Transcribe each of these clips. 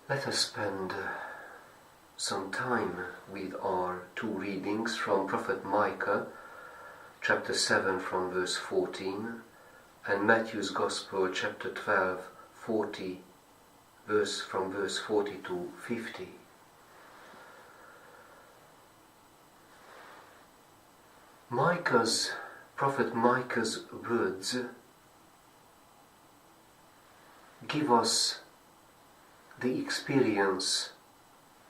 Let us spend some time with our two readings from Prophet Micah, chapter 7 from verse 14, and Matthew's Gospel, chapter 12, from verse 40 to 50. Prophet Micah's words give us the experience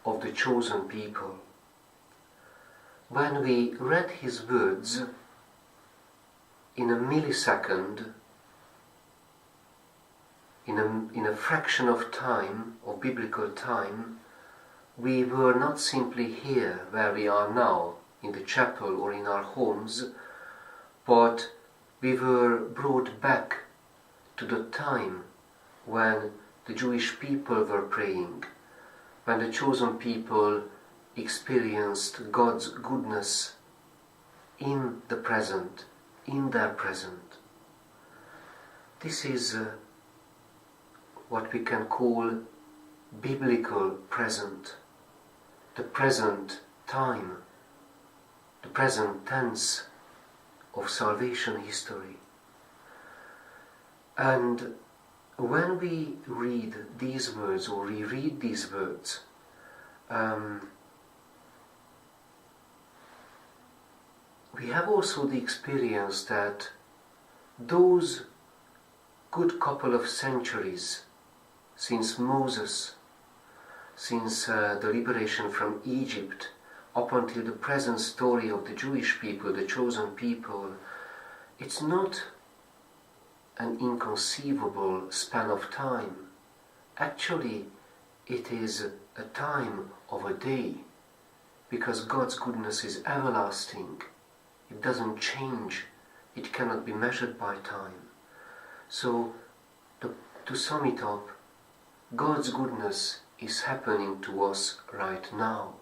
of the chosen people. When we read his words in a millisecond, in a fraction of time, of biblical time, we were not simply here where we are now, in the chapel or in our homes, but we were brought back to the time when the Jewish people were praying, when the chosen people experienced God's goodness in the present, in their present. This is what we can call biblical present, the present time, the present tense of salvation history. And when we read these words or reread these words, we have also the experience that those good couple of centuries since Moses, since the liberation from Egypt, up until the present story of the Jewish people, the chosen people, it's not an inconceivable span of time. Actually, it is a time of a day, because God's goodness is everlasting. It doesn't change. It cannot be measured by time. So, to sum it up, God's goodness is happening to us right now,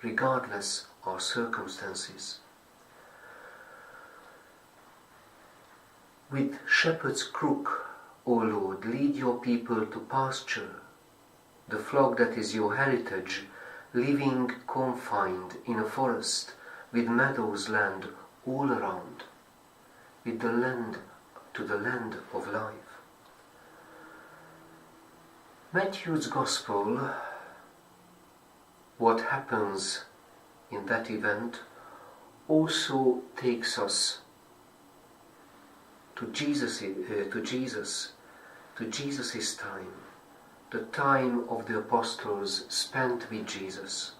regardless of our circumstances. With shepherd's crook, O Lord, lead your people to pasture, the flock that is your heritage, living confined in a forest, with meadows land all around, with the land to the land of life. Matthew's Gospel, what happens in that event, also takes us to Jesus' time, the time of the apostles spent with Jesus.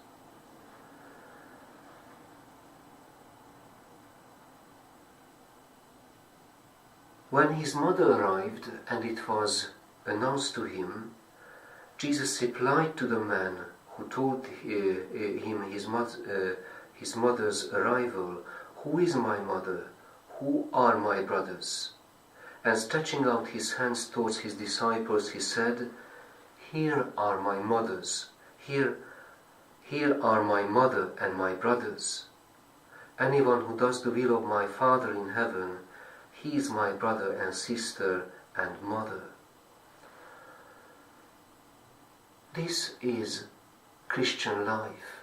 When his mother arrived and it was announced to him, Jesus replied to the man who told him his mother's arrival, "Who is my mother? Who are my brothers?" And stretching out his hands towards his disciples, he said, "Here are my mothers. Here are my mother and my brothers. Anyone who does the will of my Father in heaven, he is my brother and sister and mother." This is Christian life.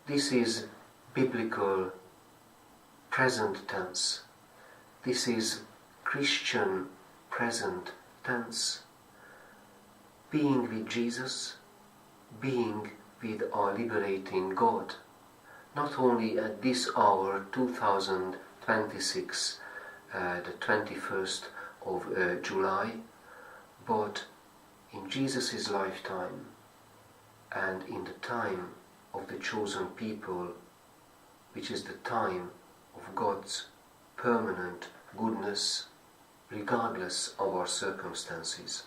This is biblical present tense. This is Christian present tense. Being with Jesus, being with our liberating God. Not only at this hour, 2026, the 21st of July, but in Jesus' lifetime and in the time of the chosen people, which is the time of God's permanent goodness, regardless of our circumstances.